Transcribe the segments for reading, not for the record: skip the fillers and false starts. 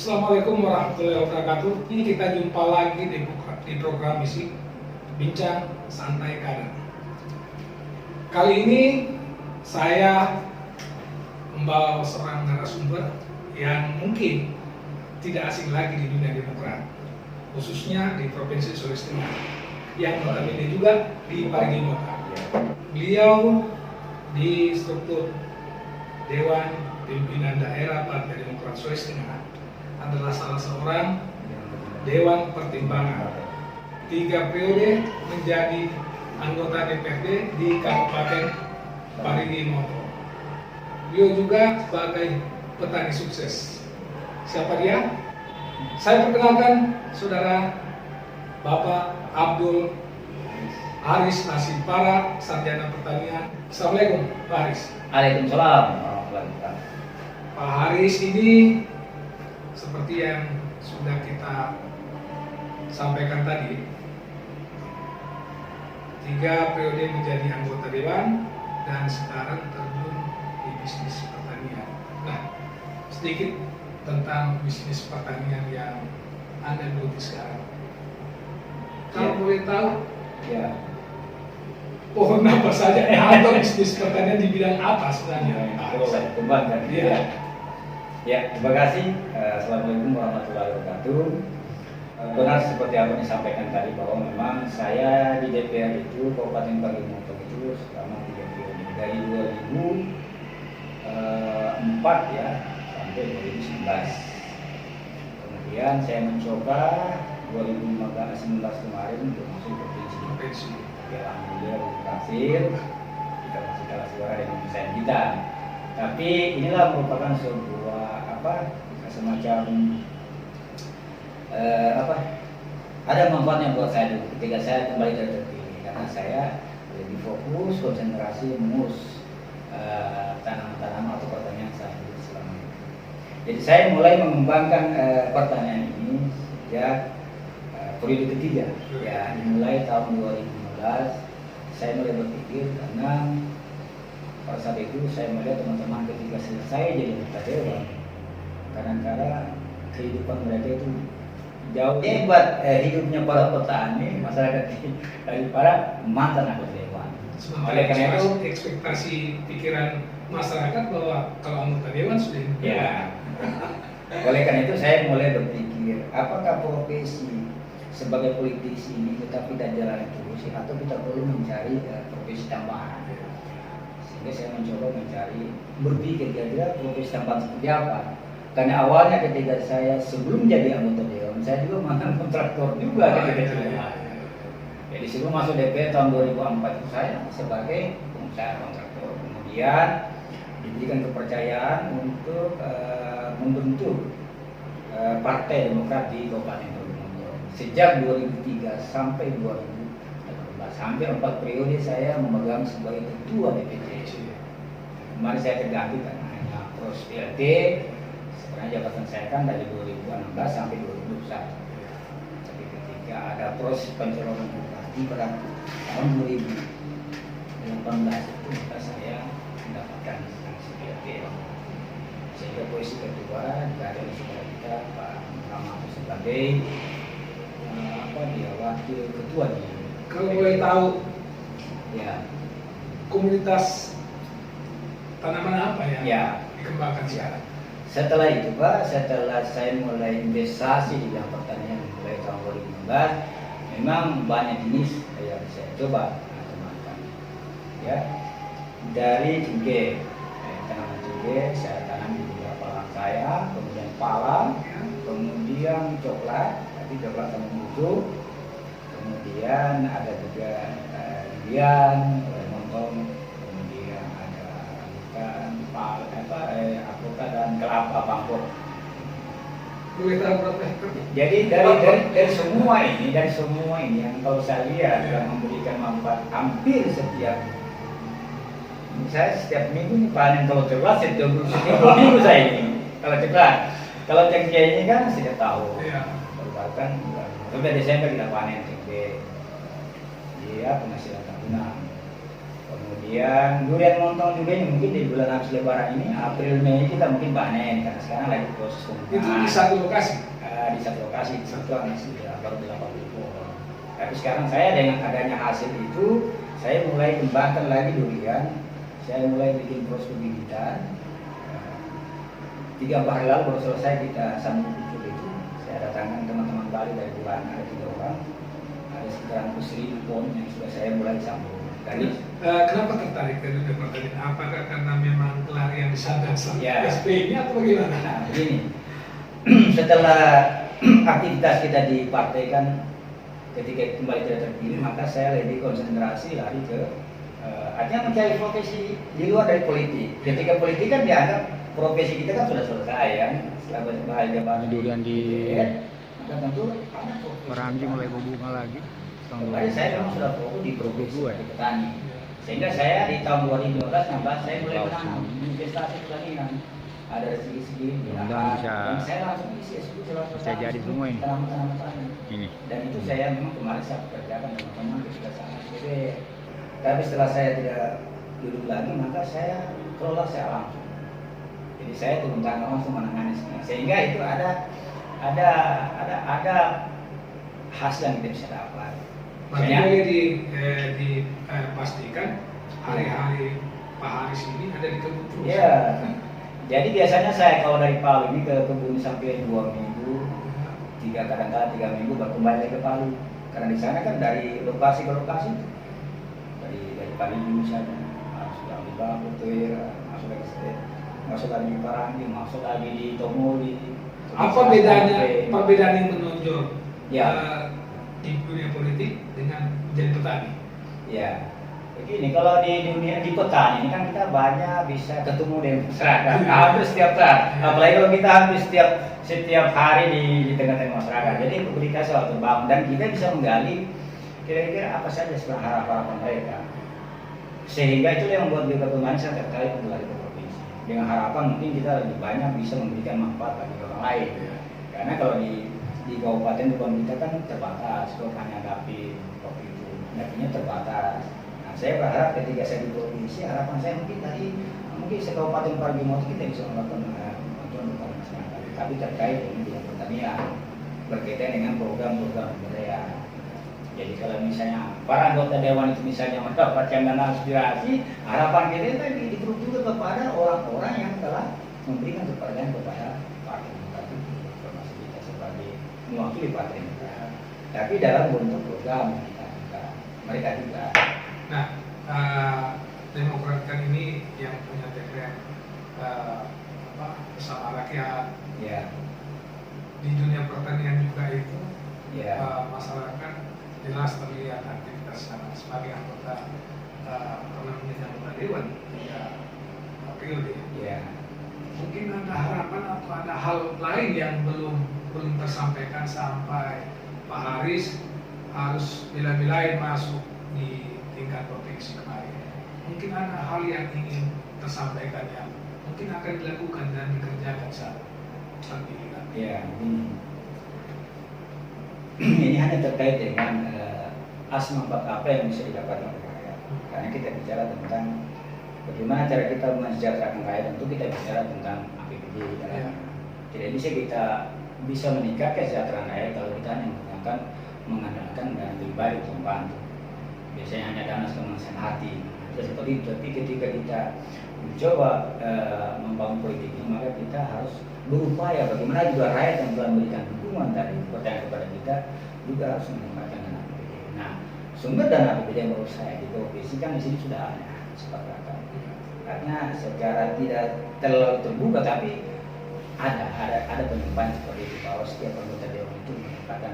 Assalamualaikum warahmatullahi wabarakatuh. Ini kita jumpa lagi di program misi Bincang Santai Kanan. Kali ini saya membawa seorang narasumber yang mungkin tidak asing lagi di dunia demokrat, khususnya di Provinsi Sulawesi Tengah, yang notabene juga di Parigi Motong. Beliau di struktur Dewan Pimpinan Daerah Partai Demokrat Sulawesi Tengah adalah salah seorang Dewan Pertimbangan. 3 periode menjadi anggota DPRD di Kabupaten Parigi Motong. Beliau juga sebagai petani sukses. Siapa dia? Saya perkenalkan saudara Bapak Abdul Haris Nasipara, Sarjana Pertanian. Assalamualaikum Pak Haris. Waalaikumsalam warahmatullahi wabarakatuh. Pak Haris ini seperti yang sudah kita sampaikan tadi, 3 periode menjadi anggota dewan dan sekarang terjun di bisnis pertanian. Nah, sedikit tentang bisnis pertanian yang Anda geluti sekarang. Kalau boleh tahu, Ya, pohon apa saja atau bisnis pertanian di bidang apa sebenarnya? kalau saya kembangkan. Iya. Ya, terima kasih. Assalamualaikum warahmatullahi wabarakatuh. Benar seperti apa yang disampaikan tadi bahwa memang saya di DPR itu Kabupaten Parigi Motong itu selama 3 periode dari 2004 ya sampai 2019. Kemudian saya mencoba 2019 kemarin untuk masuk ke provinsi. Ya, alhamdulillah berhasil. Kita masih kalah suara dengan pesaing kita. Tapi inilah merupakan sebuah semacam ada manfaatnya buat saya dulu ketika saya kembali terpilih, karena saya lebih fokus konsentrasi mengurus tanaman-tanaman atau pertanian saya selama ini. Jadi saya mulai mengembangkan pertanian ini sejak periode ketiga, ya dimulai tahun 2015. Saya mulai berpikir karena pada saat itu saya melihat teman-teman ketika selesai jadi anggota dewan, kadang-kadang kehidupan mereka itu jauh hebat hidupnya para petani masyarakat daripada mantan anggota dewan. Oleh karena itu ekspektasi pikiran masyarakat bahwa kalau anggota dewan sudah hidup. Ya. Oleh karena itu saya mulai berpikir, apakah profesi sebagai politisi ini kita tidak jalan terus atau kita perlu mencari profesi tambahan. Sehingga saya mencoba berpikir kira-kira profesi tambahan seperti apa. Karena awalnya ketika saya sebelum jadi anggota dewan, saya juga mantan kontraktor juga ketika dewan. Jadi sebelum masuk DPR tahun 2004 itu saya sebagai pengusaha kontraktor. Kemudian diberikan kepercayaan untuk membentuk Partai Demokrat di Kabupaten Parigi Motong. Sejak 2003 sampai 2018, hampir 4 periode saya memegang sebagai ketua DPC. Kemarin saya terganti karena hanya pros PLT. Sebenarnya jabatan saya kan dari 2016 sampai 2021. Tapi ketika ada proses pencalonan bupati pada tahun 2018 itu maka saya mendapatkan sanksi PLT. Sehingga posisi ketua dikada oleh saudara kita Pak Muhammad sebagai dia wakil ketua di. Kalau boleh tahu, Ya, komunitas tanaman apa yang dikembangkan sekarang? setelah itu Pak, setelah saya mulai investasi di bidang pertanian mulai tahun 2015, memang banyak jenis yang saya coba kembangkan. Ya, dari cengkeh, tanaman cengkeh saya tanam di beberapa lahan saya, kemudian pala, kemudian coklat, tapi coklat sama musuh, kemudian ada juga durian, montong, kemudian ada alpukat dan kelapa bangkok. Boleh tahu berapa hektar? Jadi dari semua ini yang kalau saya lihat yang memberikan manfaat hampir setiap minggu ini panen. Kalau coklat setiap minggu saya ini. Kalau coklat, kalau cengkeh ini kan setiap tahun. Bahkan sampai Desember kita panen cengkeh. Dia penghasilan tahunan. Kemudian durian montong juga ini mungkin di bulan habis lebaran ini, April Mei kita mungkin panen karena sekarang lagi proses Itu pembukaan. di satu lokasi. Di satu lokasi di situ masih baru 80 pohon. Tapi sekarang saya dengan adanya hasil itu, saya mulai kembangkan lagi durian. Saya mulai bikin proses pembibitan. 3 hari lalu baru selesai kita sambung kucur itu. Saya datangkan teman-teman Bali dari Wuhan, ada 3 orang. Ada sekitar 1.000 pohon yang sudah saya mulai sambung. Dari Kenapa tertarik ke dunia pertanian? Apakah karena memang pelarian di sana Ya. SP-nya atau bagaimana? Nah, begini, setelah aktivitas kita di partai kan ketika kembali tidak terpilih, maka saya lebih konsentrasi lari ke artinya mencari profesi di luar dari politik. Ketika politik kan dianggap profesi kita kan sudah selesai ya, setelah bahagia Ini durian di maka tentu ada profesi. Merangi mulai berbunga lagi. Kembali saya memang sudah fokus di profesi Gue. sebagai petani. Sehingga saya di tahun 2015-16 saya mulai menanam investasi pertanian. Ada segi-segi di Mudah-mudahan lahan. bisa- Dan saya langsung isi bisa jadi semua ini. tanaman-tanaman petani. Ini. Dan itu saya memang kemarin saya pekerjakan dengan teman ketika saya SPB. Tapi setelah saya tidak duduk lagi, maka saya kelola saya langsung. Jadi saya turun tangan langsung menangani semua. Sehingga itu ada hasil yang kita bisa dapat. Berarti Misalnya- boleh dipastikan hari-hari Pak Haris ini ada di kebun terus. Iya. Jadi biasanya saya kalau dari Palu ini ke kebun sampai 2 minggu, kadang-kadang 3 minggu baru kembali lagi ke Palu. Karena di sana kan dari lokasi ke lokasi, dari Palu misalnya, masuk lagi di Babu, masuk lagi di Parangi, masuk lagi di Tomoli. Apa bedanya perbedaan yang menonjol Ya. di dunia politik dengan menjadi petani? Ya, begini kalau di dunia di petani ini kan kita banyak bisa ketemu dengan masyarakat hampir setiap saat. Apalagi kalau kita hampir setiap hari di tengah-tengah masyarakat. Jadi ketika suatu bangun dan kita bisa menggali kira-kira apa saja sebenarnya harapan mereka. Sehingga itu yang membuat kita kemarin saya tertarik untuk lari ke provinsi. Dengan harapan mungkin kita lebih banyak bisa memberikan manfaat bagi orang lain. Karena kalau di kabupaten bukan kita kan terbatas, kalau hanya dapil waktu itu dapilnya terbatas. Nah, saya berharap ketika saya di provinsi, harapan saya mungkin sekabupaten Parigimoto kita bisa melakukan bantuan kepada masyarakat, tapi terkait dengan bidang pertanian berkaitan dengan program-program kebudayaan. Jadi kalau misalnya para anggota dewan itu misalnya mendapatkan dana aspirasi, harapan kita tadi dituju juga kepada orang-orang yang telah memberikan kepercayaan kepada partai demokrasi, termasuk kita sebagai mewakili partai kita. Tapi dalam bentuk program mereka juga. Nah, Demokrat kan ini yang punya tagline bersama rakyat. Ya, Di dunia pertanian juga itu ya, masyarakat jelas terlihat aktivitas sana sebagai anggota anggota dewan hingga periode. ya. Mungkin ada harapan atau ada hal lain yang belum tersampaikan sampai Pak Haris harus bila-bilain masuk di tingkat provinsi kemarin. Mungkin ada hal yang ingin tersampaikan yang mungkin akan dilakukan dan dikerjakan saat pilihan. Ya, ini hanya terkait dengan asma apa yang bisa didapatkan oleh rakyat. Karena kita bicara tentang bagaimana cara kita mensejahterakan rakyat, tentu kita bicara tentang APBD. Ya. Tidak bisa kita bisa meningkatkan kesejahteraan rakyat kalau kita hanya mengandalkan dana pribadi untuk membantu. Biasanya hanya dana kemanusiaan hati. Seperti itu. Tapi ketika kita mencoba membangun politik ini, maka kita harus berupaya bagaimana juga rakyat yang telah memberikan dukungan dari percaya kepada kita juga harus menempatkan dana APBD. Nah, sumber dana APBD yang menurut saya di provinsi kan di sini sudah ada sepakatan. Karena secara tidak terlalu terbuka tapi ada penyampaian seperti itu bahwa setiap anggota dewan itu menempatkan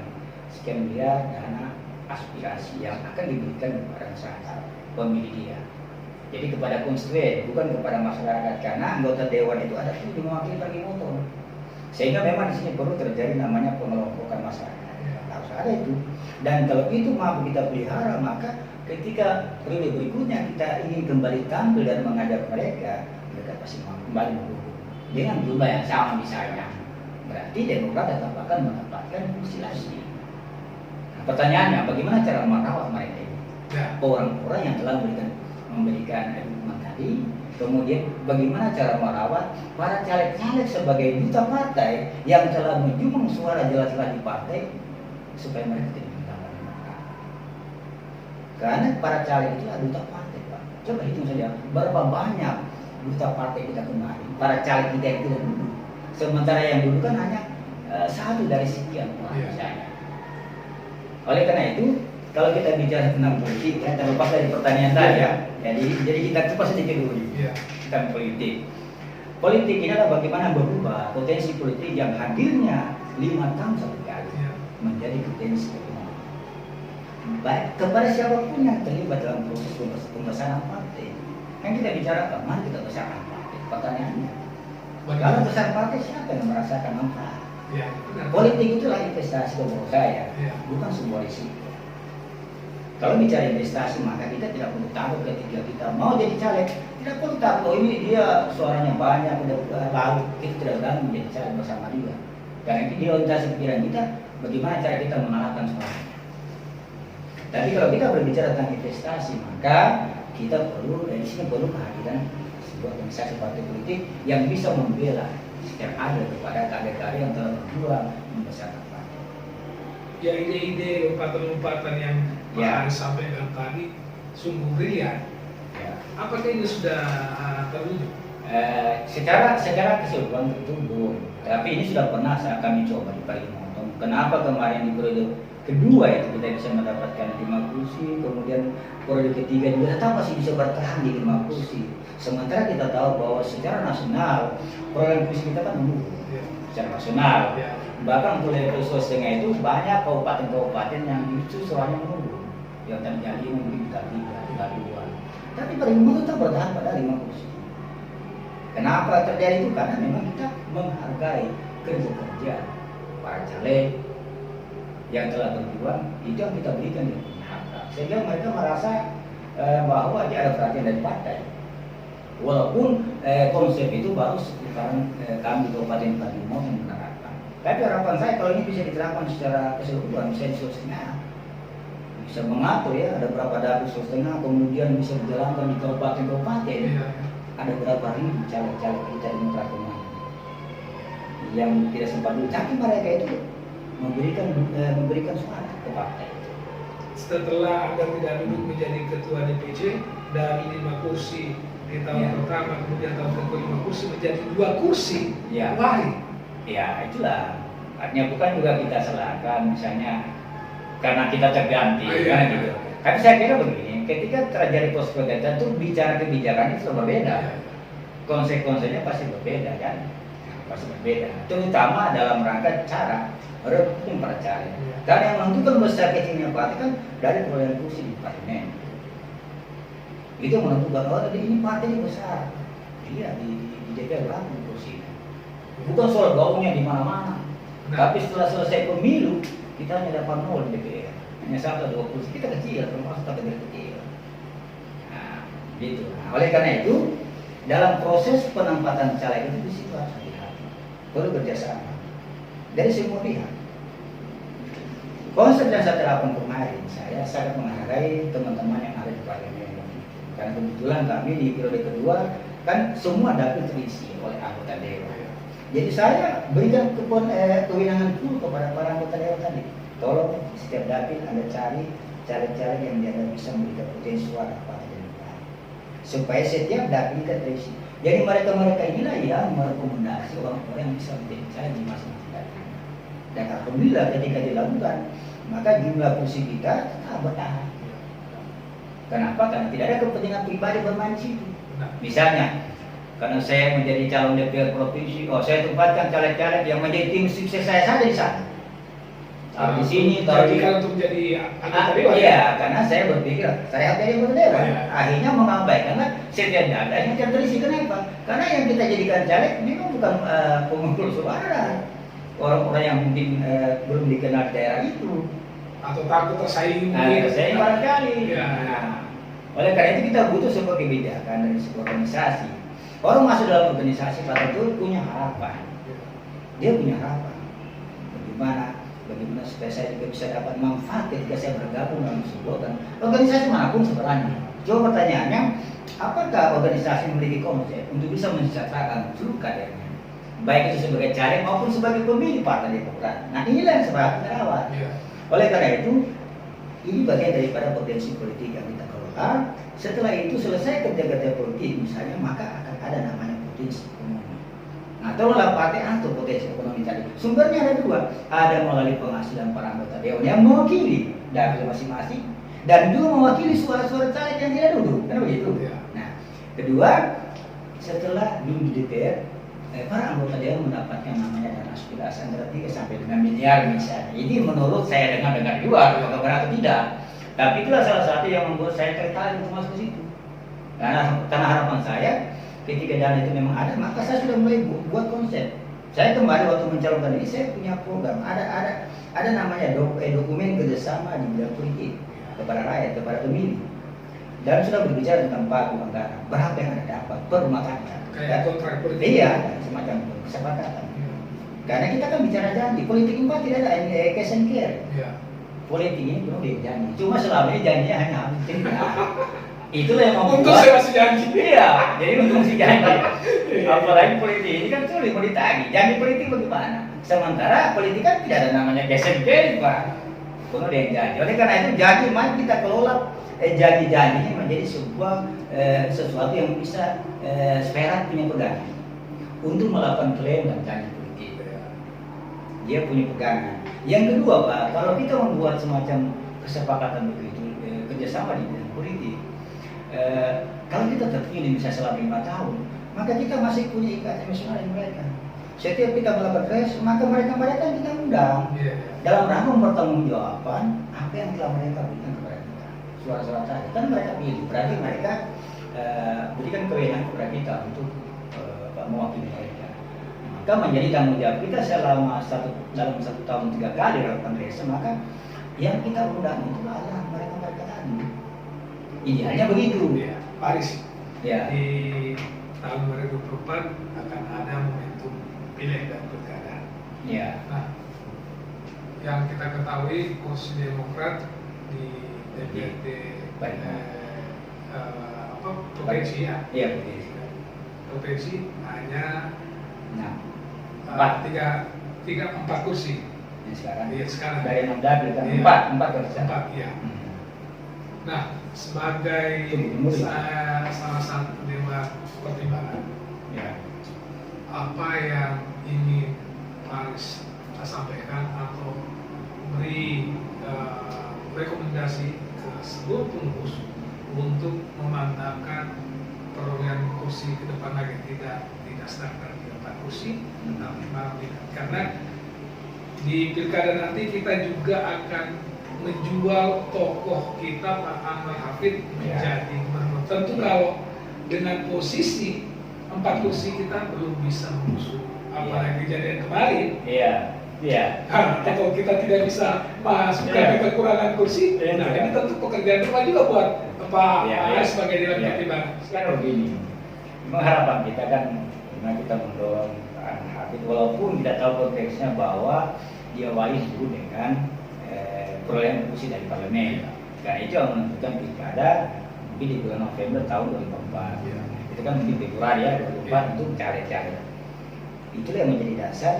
sekian miliar dana aspirasi yang akan diberikan kepada masyarakat pemilih dia. Jadi kepada konstituen, bukan kepada masyarakat, karena anggota dewan itu ada tuh mewakili Parigimoto. Sehingga memang di sini perlu terjadi namanya pengelompokan masyarakat. Harus ada itu. Dan kalau itu mampu kita pelihara, maka ketika periode berikutnya kita ingin kembali tampil dan mengajak mereka pasti mau kembali mendukung dengan jumlah yang sama misalnya. Berarti Demokrat tetap akan mendapatkan kursi lagi. Nah, pertanyaannya, bagaimana cara merawat mereka ini? Ya. Orang-orang yang telah memberikan memberikan dukungan tadi, kemudian bagaimana cara merawat para caleg-caleg sebagai duta partai yang telah menjunjung suara jelas-jelas di partai supaya mereka tidak ditambah demokrat. Karena para caleg itu adalah duta partai, Pak. Coba hitung saja berapa banyak duta partai kita kemarin, para caleg kita yang tidak duduk. Sementara yang duduk kan hanya satu dari sekian orang misalnya. Oleh karena itu, kalau kita bicara tentang politik, ya terlepas dari pertanyaan tadi ya. Jadi kita cepat sedikit dulu tentang politik. Politik ini adalah bagaimana berubah potensi politik yang hadirnya 5 tahun sekali menjadi potensi ekonomi. Baik kepada siapapun yang terlibat dalam proses pembesaran partai. Yang kita bicarakan, mari kita besarkan partai. Pertanyaannya, kalau besar partai siapa yang merasakan manfaat? Ya, politik itulah investasi menurut saya, bukan sebuah risiko. Kalau bicara investasi maka kita tidak perlu takut ketika kita mau jadi caleg, tidak perlu takut. Oh, ini dia suaranya banyak, lalu kita tidak berani menjadi caleg bersama dia. Karena itu dia orientasi pikiran kita, bagaimana cara kita mengalahkan suaranya. Tapi kalau kita berbicara tentang investasi maka kita perlu dari sini perlu kehadiran sebuah organisasi partai politik yang bisa membela secara adil kepada kader-kader yang telah berjuang membesarkan partai. Ya, ide-ide lompatan-lompatan yang Pak Aris sampaikan tadi sungguh brilian. Ya. Apakah ini sudah terwujud? Secara keseluruhan tentu belum. Tapi ini sudah pernah kami coba di Kalimantan. Kenapa kemarin di periode kedua itu kita bisa mendapatkan 5 kursi, kemudian periode ketiga juga tetap masih bisa bertahan di 5 kursi. Sementara kita tahu bahwa secara nasional program kursi kita kan menurun secara nasional. Bahkan untuk level Sulawesi Tengah itu banyak kabupaten-kabupaten yang justru suaranya menurun. Yang terjadi mungkin 3, 2. Tapi Kalimantan tetap bertahan pada 5 kursi. Kenapa terjadi itu? Karena memang kita menghargai kerja-kerja para caleg yang telah berjuang, itu yang kita berikan dia punya hak. Sehingga mereka merasa bahwa dia ada perhatian dari partai. Walaupun konsep itu baru sekarang kami di Kabupaten Kalimantan yang menerapkan. Tapi harapan saya kalau ini bisa diterapkan secara keseluruhan, misalnya di Sulawesi Tengah, bisa mengatur ya ada berapa dapur Sulawesi Tengah, kemudian bisa dijalankan di kabupaten-kabupaten. Ada berapa ribu caleg-caleg kita di Demokrat yang tidak sempat dulu, tapi mereka itu memberikan suara ke partai. Setelah Anda tidak duduk menjadi ketua DPC dari 5 kursi di tahun pertama, kemudian tahun kedua 5 kursi menjadi 2 kursi, why? Ya itulah, artinya bukan juga kita salahkan misalnya karena kita terganti, kan gitu. Tapi saya kira begini, ketika terjadi proses pergantian itu bicara kebijakan itu berbeda, konsekuensinya pasti berbeda kan, pasti berbeda. Terutama dalam rangka cara rekrutmen para caleg. Karena yang menentukan besar kecilnya partai kan dari perolehan kursi di parlemen. Itu menentukan ini partai ini besar. Iya di DPR berapa kursi. Bukan soal gaungnya di mana-mana. Tapi setelah selesai pemilu kita hanya dapat 0 di DPR. Hanya 1-2 kursi. Kita kecil, termasuk kategori kecil. Nah, gitu. Nah, oleh karena itu dalam proses penempatan caleg itu di situ harus hati-hati. Perlu kerjasama dari semua pihak. Konsep yang saya terapkan kemarin, saya sangat menghargai teman-teman yang ada di parlemen. Karena kebetulan kami di periode kedua kan semua dapil terisi oleh anggota dewan. Jadi saya berikan kewenangan full kepada para anggota dewan tadi. Tolong setiap dapil Anda cari caleg-caleg yang dianggap bisa memberikan potensi suara kepada Demokrat, supaya setiap dapil kita terisi. Jadi mereka-mereka inilah yang merekomendasi orang-orang yang bisa menjadi caleg di masing-masing dapil. Dan alhamdulillah ketika dilakukan, maka jumlah kursi kita tetap bertahan. Kenapa? Karena tidak ada kepentingan pribadi bermain di situ. Misalnya, karena saya menjadi calon DPR provinsi, saya tempatkan caleg-caleg yang menjadi tim sukses saya saja di sana. Di sini, untuk jadi anggota dewan. Iya, karena saya berpikir saya jadi anggota dewan. Akhirnya mengabaikan setiap data yang terisi. Kenapa? Karena yang kita jadikan caleg memang bukan pengumpul suara. Orang-orang yang mungkin belum dikenal di daerah itu atau takut tersaing tersaing barangkali. Oleh karena itu kita butuh sebuah kebijakan dari sebuah organisasi. Orang masuk dalam organisasi pada itu punya harapan. Dia punya harapan. Bagaimana supaya saya juga bisa dapat manfaat ketika saya bergabung dalam sebuah organisasi manapun sebenarnya. Coba pertanyaannya, apakah organisasi memiliki konsep untuk bisa mensejahterakan seluruh kadernya, baik itu sebagai caleg maupun sebagai pemilih Partai Demokrat? Nah inilah yang sebenarnya kita rawat. Iya. Oleh karena itu, ini bagian daripada potensi politik yang kita kelola. Setelah itu selesai kerja-kerja politik misalnya, maka akan ada namanya potensi ekonomi. Nah, tolonglah partai atau potensi ekonomi tadi. Sumbernya ada dua, ada melalui penghasilan para anggota dewan yang mewakili dapil masing-masing, dan juga mewakili suara-suara caleg yang tidak duduk, kan begitu? Iya. Nah, kedua, setelah duduk di DPR, para anggota dewan mendapatkan namanya dana aspirasi antara 3 sampai 5 miliar misalnya. Ini menurut saya dengar juga, apakah benar atau tidak. Tapi itulah salah satu yang membuat saya tertarik untuk masuk ke situ. Karena harapan saya, ketika dana itu memang ada, maka saya sudah mulai buat konsep. Saya kembali waktu mencalonkan ini, saya punya program. Ada namanya dokumen kerjasama di bidang politik kepada rakyat, kepada pemilih. Dan sudah berbicara tentang pagu anggaran, berapa yang ada dapat per rumah tangga. Kayak kontrak politik. Iya, semacam kesepakatan. Karena kita kan bicara janji, politik ini tidak ada cash and care. Iya. Politik ini penuh dengan janji. Cuma selama ini janjinya hanya habis cerita. Itulah yang membuat. Untuk saya masih janji. Iya, jadi untung si janji. Iya. Apalagi politik ini kan sulit mau ditagih. Janji politik bagaimana? Sementara politik kan tidak ada namanya cash and care, Pak. Penuh dengan janji. Oleh karena itu janji mari kita kelola janji-janjinya menjadi sebuah sesuatu yang bisa Sperat punya pegangan untuk melakukan klaim dan janji politik. Dia punya pegangan. Yang kedua, Pak, kalau kita membuat semacam kesepakatan begitu, kerjasama di bidang politik, kalau kita terpilih misalnya selama 5 tahun, maka kita masih punya ikatan emosional dengan mereka. Setiap kita melakukan press, maka mereka kita undang dalam rangka mempertanggungjawabkan apa yang telah mereka berikan kepada kita. Suara-suara tadi kan mereka pilih, berarti mereka berikan kewenangan kepada kita untuk mewakili mereka. Maka menjadi tanggung jawab kita dalam satu tahun 3 kali melakukan press, maka yang kita undang itu adalah mereka tadi. Idealnya begitu. Ya, Paris. Ya. Di tahun 2024 akan ada momentum pileg dan pilkada. Ya. Nah, yang kita ketahui kursi Demokrat di DPRD provinsi ya. Iya, provinsi. Provinsi hanya Nah, 4 kursi. Yang sekarang. Iya, sekarang. Dari 6 dapil kan Iya. 4 kursi. 4, iya. Nah, sebagai salah satu dewan pertimbangan, Ya. apa yang ingin Paris sampaikan atau beri rekomendasi ke seluruh pengurus untuk memantapkan perolehan kursi ke depan lagi, tidak stagnan di 4 kursi, tetapi malah tidak. Karena di pilkada nanti kita juga akan menjual tokoh kita Pak Ahmad Hafid menjadi gubernur. Tentu kalau dengan posisi 4 kursi kita belum bisa mengusung, apalagi kejadian kemarin. Iya. Iya. Atau kita tidak bisa masukkan kekurangan kursi. Nah, ini tentu pekerjaan rumah juga buat Pak Anies sebagai dewan pertimbangan. Sekarang begini, memang harapan kita kan, karena kita mendorong Pak Hafid, walaupun kita tahu konteksnya bahwa diawali dulu dengan perolehan kursi dari parlemen. Karena itu yang menentukan pilkada mungkin di bulan November tahun 2024. Itu kan mungkin Februari ya 2024 untuk caleg-caleg. Itulah yang menjadi dasar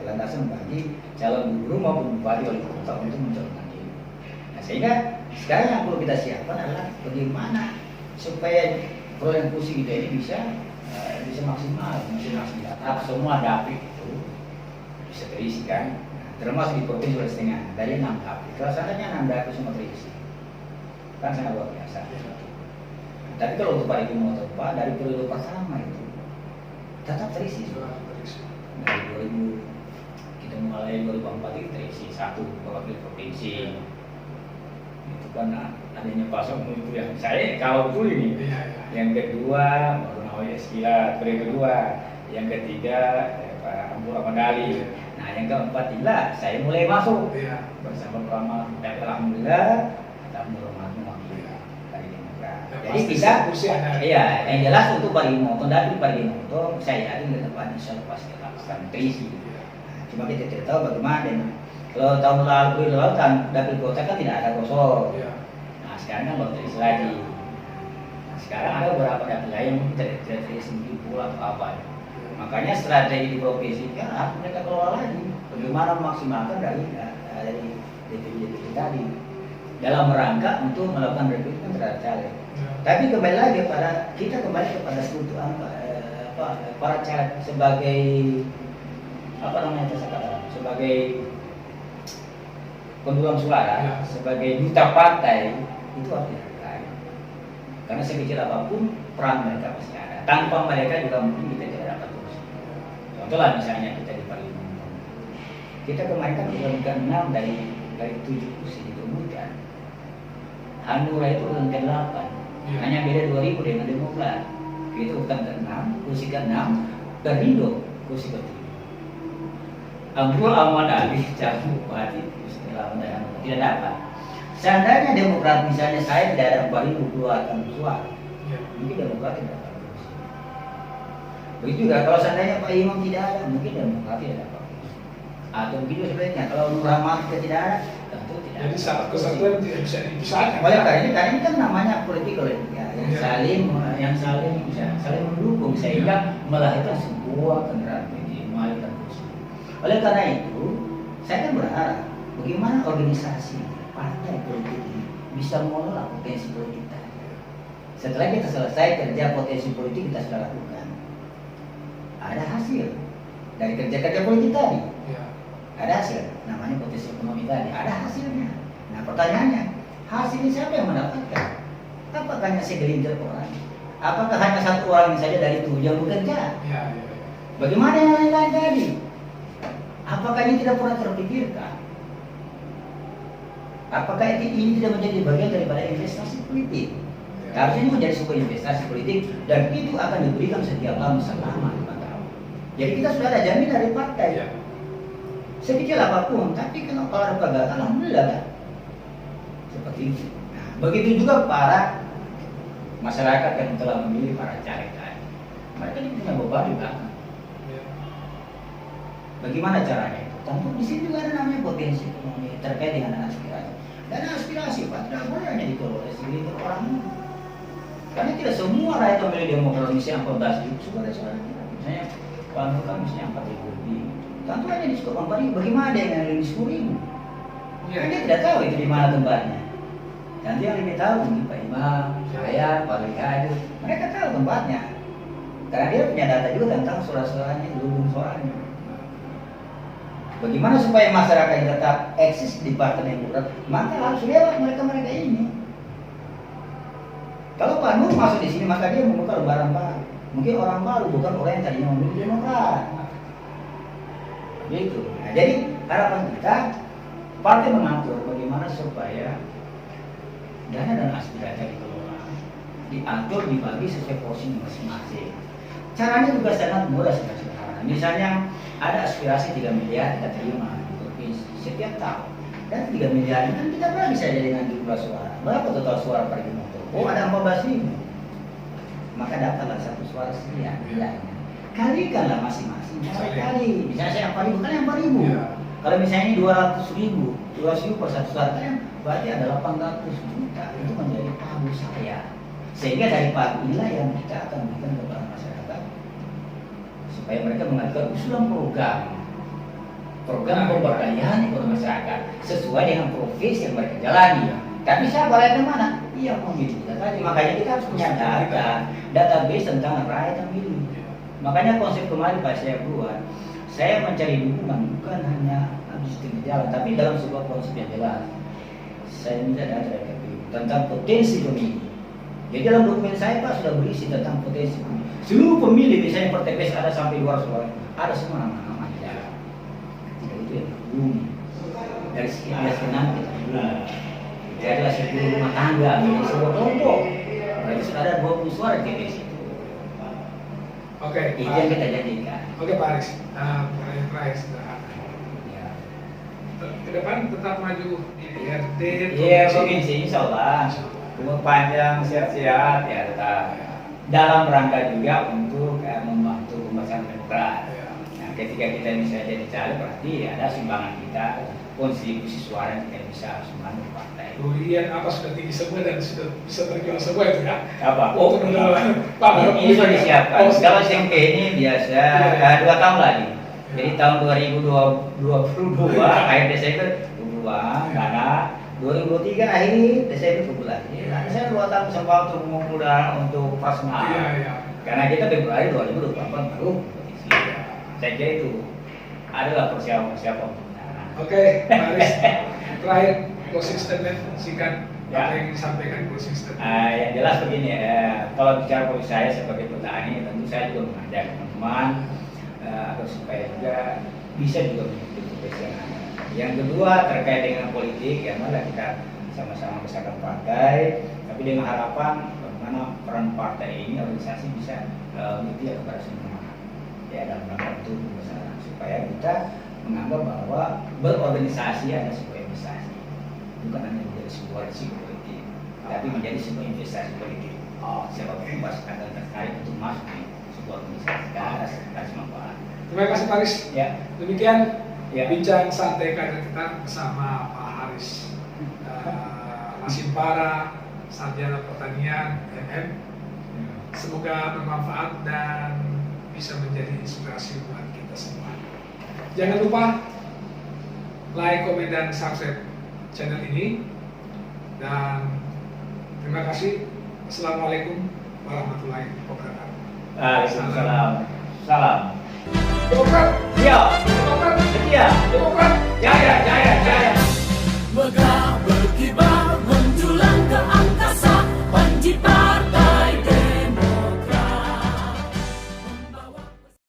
landasan bagi calon gubernur maupun bupati wali kota untuk mencalonkan diri. Nah, sehingga sekarang yang perlu kita siapkan adalah bagaimana supaya perolehan kursi kita ini bisa maksimal, semua dapil itu bisa terisi kan. Termasuk di provinsi Sulawesi Tengah dari 6 dapil. Kalau seandainya 6 dapil semua terisi, kan sangat luar biasa. Tapi kalau untuk Pak Ibu Motoba dari periode pertama itu tetap terisi. Dari 2000 kita mulai 2004 itu terisi 1 wakil provinsi. Itu kan adanya Pak Sokmu itu yang saya kalau betul ini. Yang kedua baru Nawawi Eskila, periode kedua. Yang ketiga Pak Ampul Ramadali. Nah, yang keempat inilah saya mulai masuk bersama Pramal. Dan alhamdulillah kita menghormati dari Demokrat. Jadi kita, iya, yang jelas untuk Pak Imoto, tapi Pak Imoto saya yakin ke depan insya Allah pasti akan terisi. Cuma kita tidak tahu bagaimana. Kalau tahun lalu kan dapil kota kan tidak ada kosong. Nah, sekarang kan baru terisi lagi. Sekarang ada beberapa dapil yang tidak sendiri pula atau apa ya. Makanya strategi di provinsi kan harus mereka kelola lagi. Bagaimana memaksimalkan dari DPD tadi dalam rangka untuk melakukan rekrutmen terhadap caleg. Tapi kembali lagi kepada struktur para caleg sebagai sebagai pendulang suara, sebagai duta partai itu harus dihargai. Karena sekecil apapun peran mereka pasti ada. Tanpa mereka juga mungkin kita tidak dapat kursi. Contohlah misalnya kita di Parlemen. Kita kemarin kan urutan 6 dari 7 kursi diperbutkan. Hanura itu urutan ke-8. Hanya beda 2000 dengan Demokrat. Itu urutan ke-6, kursi ke-6, Perindo kursi ke-7. Abdul Ahmad Ali calon bupati tidak dapat. Seandainya Demokrat misalnya saya tidak ada 4.000 keluarkan suara, mungkin Demokrat tidak dapat kursi. Begitu juga kalau seandainya Pak Imam tidak ada, mungkin Demokrat tidak dapat kursi. Atau begitu sebenarnya kalau Nur Rahmat tidak ada, tentu tidak. Jadi satu kesatuan tidak bisa dipisahkan. Oleh karena ini kan namanya politik ya, yang saling mendukung sehingga melahirkan sebuah kendaraan politik melahirkan kursi. Oleh karena itu, saya kan berharap bagaimana organisasi partai politik ini bisa mengelola potensi politik tadi. Setelah kita selesai kerja potensi politik kita sudah lakukan, ada hasil dari kerja politik tadi. Ada hasil, namanya potensi ekonomi tadi. Ada hasilnya. Nah pertanyaannya, hasilnya siapa yang mendapatkan? Apakah hanya segelintir orang? Apakah hanya satu orang saja dari 7 yang bekerja? Bagaimana yang lain-lain tadi? Apakah ini tidak pernah terpikirkan? Apakah ini tidak menjadi bagian daripada investasi politik? Harusnya ini menjadi sebuah investasi politik dan itu akan diberikan setiap tahun selama 5 tahun. Jadi kita sudah ada jaminan dari partai. Sekecil apapun, tapi kalau ada kegagalan, alhamdulillah kan? Seperti itu. Nah, begitu juga para masyarakat yang telah memilih para caleg tadi. Mereka ini punya beban juga. Bagaimana caranya itu? Tentu di sini juga ada namanya potensi ekonomi terkait dengan aspirasi. Dan aspirasi Pak tidak boleh hanya dikelola segelintir orang ini. Karena tidak semua rakyat memilih Demokrat Indonesia 14 ribu suara kita. Misalnya Pak Nur kan misalnya 4 ribu lebih. Tentu hanya di skor 4 ribu. Bagaimana ada yang lebih 10 ribu? Kan dia tidak tahu itu di mana tempatnya. Nanti yang lebih tahu mungkin Pak Imam, saya, Pak Rika, mereka tahu tempatnya. Karena dia punya data juga tentang suara-suaranya, lumbung suaranya. Bagaimana supaya masyarakat yang tetap eksis di Partai Demokrat, maka harus lewat mereka ini. Kalau Pak Nur masuk di sini, maka dia membuka lembaran baru. Mungkin orang baru, bukan orang yang tadinya memilih Demokrat. Begitu. Nah, jadi harapan kita, partai mengatur bagaimana supaya dana dan aspirasi dikelola, diatur, dibagi sesuai porsi masing-masing. Caranya juga sangat mudah, sangat sederhana. Misalnya ada aspirasi 3 miliar kita terima di provinsi setiap tahun, dan 3 miliar itu kan kita bagi saja dengan jumlah suara. Berapa total suara per motor? Oh ada 14 ribu, maka dapatlah 1 suara sekian nilainya. Kalikanlah masing-masing kali. Misalnya saya 4 ribu kan yang 4 ribu. Kalau misalnya ini 200 ribu per 1 suara kan berarti ada 800 juta. Itu menjadi pagu saya. Sehingga dari pagu inilah yang kita akan berikan kepada masyarakat supaya mereka mengajukan usulan program pemberdayaan kepada masyarakat sesuai dengan profesi yang mereka jalani. Tapi siapa rakyat yang mana? Iya memilih kita tadi. Makanya kita harus punya database tentang rakyat yang milih. Makanya konsep kemarin Pak saya buat, saya mencari dukungan bukan hanya habis di jalan, tapi dalam sebuah konsep yang jelas. Saya minta data dari KPU tentang potensi pemilih. Jadi dalam dokumen saya Pak sudah berisi tentang potensi pemilih. Seluruh pemilih misalnya per TPS ada sampai 200 orang, ada semua nama-nama di dalam. Ketika itu yang dihubungi dari sekian senang kita hubungi. Jadi adalah 10 rumah tangga, menjadi sebuah kelompok. Berarti sudah ada 20 suara di TPS itu. Oke, itu yang kita jadikan. Oke Pak Aris, pertanyaan terakhir sederhana. Ya. Ke depan tetap maju di RT. Iya, provinsi insya Allah. Umur panjang, sehat-sehat, ya tetap. Dalam rangka juga untuk membantu pembahasan Demokrat. Nah, ketika kita bisa jadi caleg berarti ada sumbangan kita kontribusi suara yang kita bisa semangat partai. Bu Ian apa sudah tinggi semua dan sudah bisa terjual semua itu ya? Apa? Oh, Ini sudah disiapkan. Oh, Kalau SMK ini biasa Iya. 2 tahun lagi. Ya. Jadi tahun 2022 akhir Desember uang dana 2023 akhir Desember kumpul lagi. Nah, saya 2 tahun sempat untuk mengumpulkan untuk personal. Iya, iya. Karena kita Februari 2024 baru kompetisi. Saya kira itu adalah persiapan. Oke, Pak Aris, terakhir closing statement singkat Ya. apa yang disampaikan closing statement. Yang jelas begini, kalau bicara posisi saya sebagai petani, tentu saya juga mengajak teman-teman agar supaya juga bisa juga mengikuti profesi yang ada. Yang kedua terkait dengan politik, ya malah kita sama-sama besarkan partai, tapi dengan harapan bagaimana peran partai ini organisasi bisa berpihak kepada semua, ya dalam rangka itu supaya kita menganggap bahwa berorganisasi adalah sebuah investasi, bukan hanya menjadi sebuah risiko politik, tapi menjadi sebuah investasi politik. Siapa pun pasti akan tertarik untuk masuk di sebuah organisasi karena ada manfaat. Terima kasih Pak Aris. Ya. Demikian Ya. bincang santai kader kita bersama Pak Haris Masimpara, Sarjana Pertanian MM. Semoga bermanfaat dan bisa menjadi inspirasi buat kita semua. Jangan lupa like, komen, dan subscribe channel ini. Dan terima kasih. Assalamualaikum warahmatullahi wabarakatuh. Waalaikumsalam. Salam. Demokrat. Ya.